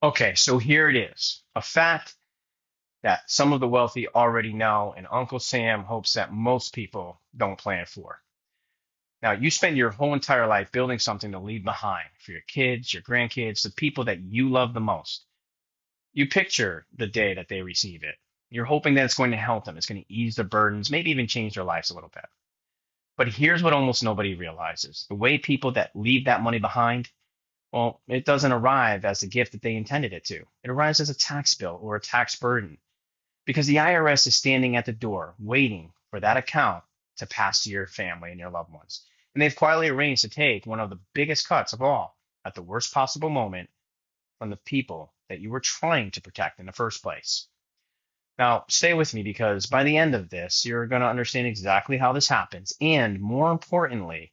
Okay, so here it is. A fact that some of the wealthy already know, and Uncle Sam hopes that most people don't plan for. Now, you spend your whole entire life building something to leave behind for your kids, your grandkids, the people that you love the most. You picture the day that they receive it. You're hoping that it's going to help them, it's going to ease their burdens, maybe even change their lives a little bit. But here's what almost nobody realizes the way people that leave that money behind, well, it doesn't arrive as the gift that they intended it to. It arrives as a tax bill or a tax burden because the IRS is standing at the door waiting for that account to pass to your family and your loved ones. And they've quietly arranged to take one of the biggest cuts of all at the worst possible moment from the people that you were trying to protect in the first place. Now, stay with me because by the end of this, you're going to understand exactly how this happens. And more importantly,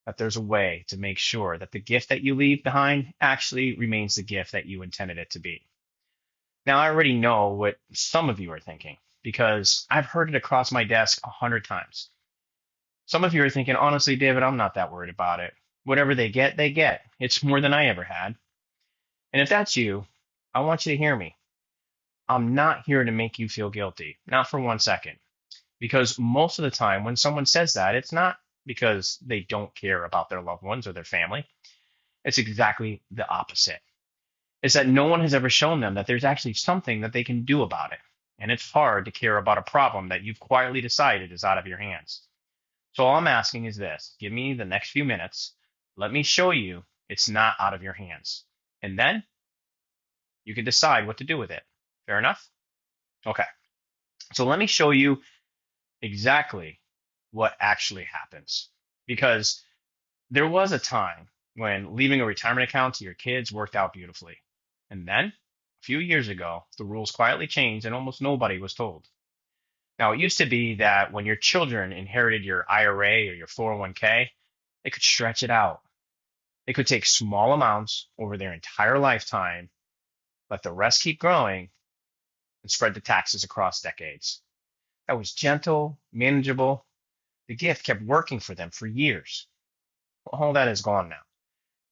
that there's a way to make sure that the gift that you leave behind actually remains the gift that you intended it to be. Now, I already know what some of you are thinking because I've heard it across my desk 100 times. Some of you are thinking, honestly, David, I'm not that worried about it. Whatever they get, they get. It's more than I ever had. And if that's you, I want you to hear me. I'm not here to make you feel guilty, not for 1 second. Because most of the time, when someone says that, it's not because they don't care about their loved ones or their family. It's exactly the opposite. It's that no one has ever shown them that there's actually something that they can do about it. And it's hard to care about a problem that you've quietly decided is out of your hands. So all I'm asking is this. Give me the next few minutes. Let me show you it's not out of your hands. And then you can decide what to do with it. Fair enough? Okay. So let me show you exactly what actually happens. Because there was a time when leaving a retirement account to your kids worked out beautifully. And then, a few years ago, the rules quietly changed and almost nobody was told. Now, it used to be that when your children inherited your IRA or your 401k, they could stretch it out. They could take small amounts over their entire lifetime, let the rest keep growing, and spread the taxes across decades. That was gentle, manageable. The gift kept working for them for years. Well, all that is gone now.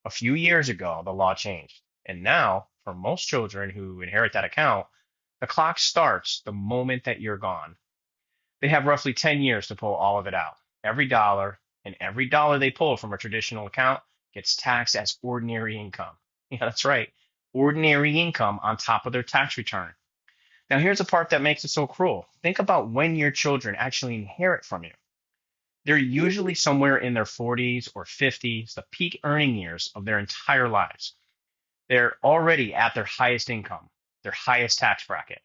A few years ago, the law changed. And now, for most children who inherit that account, the clock starts the moment that you're gone. They have roughly 10 years to pull all of it out. Every dollar, and every dollar they pull from a traditional account gets taxed as ordinary income. Yeah, that's right. Ordinary income on top of their tax return. Now, here's the part that makes it so cruel. Think about when your children actually inherit from you. They're usually somewhere in their 40s or 50s, the peak earning years of their entire lives. They're already at their highest income, their highest tax bracket.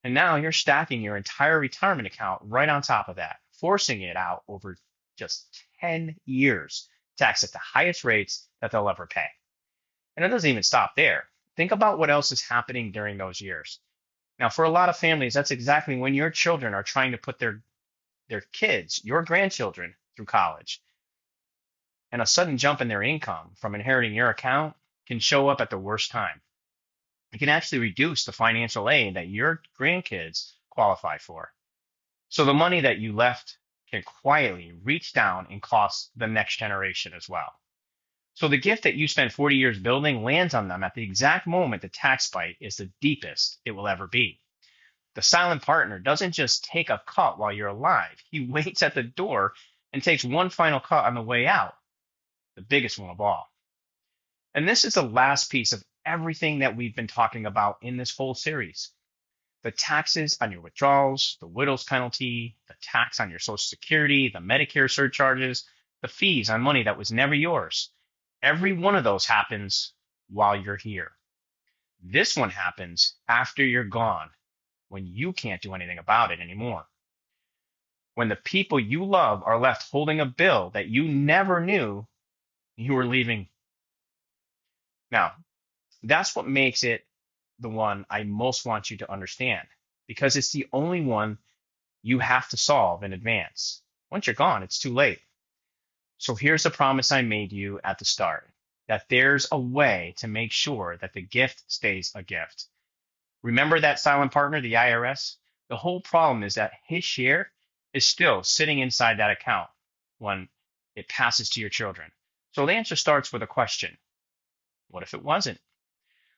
And now you're stacking your entire retirement account right on top of that, forcing it out over just 10 years, taxed at the highest rates that they'll ever pay. And it doesn't even stop there. Think about what else is happening during those years. Now, for a lot of families, that's exactly when your children are trying to put their kids, your grandchildren, through college. And a sudden jump in their income from inheriting your account can show up at the worst time. It can actually reduce the financial aid that your grandkids qualify for. So the money that you left can quietly reach down and cost the next generation as well. So the gift that you spent 40 years building lands on them at the exact moment the tax bite is the deepest it will ever be. The silent partner doesn't just take a cut while you're alive. He waits at the door and takes one final cut on the way out, the biggest one of all. And this is the last piece of everything that we've been talking about in this whole series. The taxes on your withdrawals, the widow's penalty, the tax on your Social Security, the Medicare surcharges, the fees on money that was never yours. Every one of those happens while you're here. This one happens after you're gone, when you can't do anything about it anymore. When the people you love are left holding a bill that you never knew you were leaving. Now, that's what makes it the one I most want you to understand, because it's the only one you have to solve in advance. Once you're gone, it's too late. So here's the promise I made you at the start, that there's a way to make sure that the gift stays a gift. Remember that silent partner, the IRS? The whole problem is that his share is still sitting inside that account when it passes to your children. So the answer starts with a question. What if it wasn't?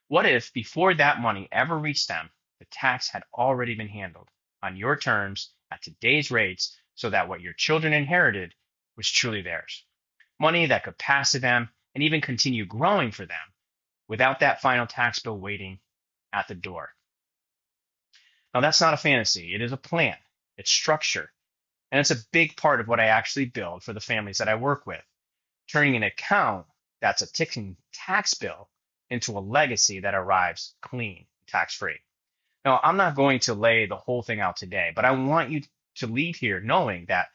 What if before that money ever reached them, the tax had already been handled on your terms at today's rates so that what your children inherited was truly theirs? Money that could pass to them and even continue growing for them without that final tax bill waiting at the door. Now, that's not a fantasy. It is a plan. It's structure. And it's a big part of what I actually build for the families that I work with, turning an account that's a ticking tax bill into a legacy that arrives clean, tax-free. Now, I'm not going to lay the whole thing out today, but I want you to leave here knowing that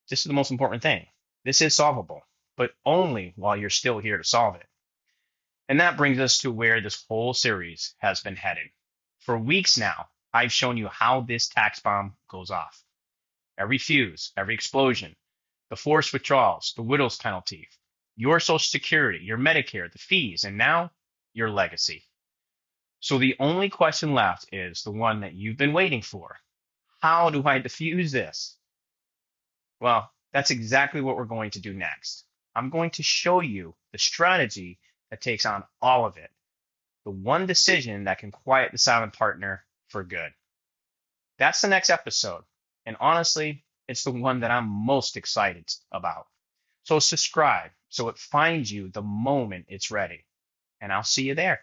this is the most important thing. This is solvable, but only while you're still here to solve it. And that brings us to where this whole series has been headed. For weeks now, I've shown you how this tax bomb goes off. Every fuse, every explosion, the forced withdrawals, the widow's penalty, your Social Security, your Medicare, the fees, and now your legacy. So the only question left is the one that you've been waiting for. How do I diffuse this? Well, that's exactly what we're going to do next. I'm going to show you the strategy that takes on all of it. The one decision that can quiet the silent partner for good. That's the next episode. And honestly, it's the one that I'm most excited about. So subscribe so it finds you the moment it's ready. And I'll see you there.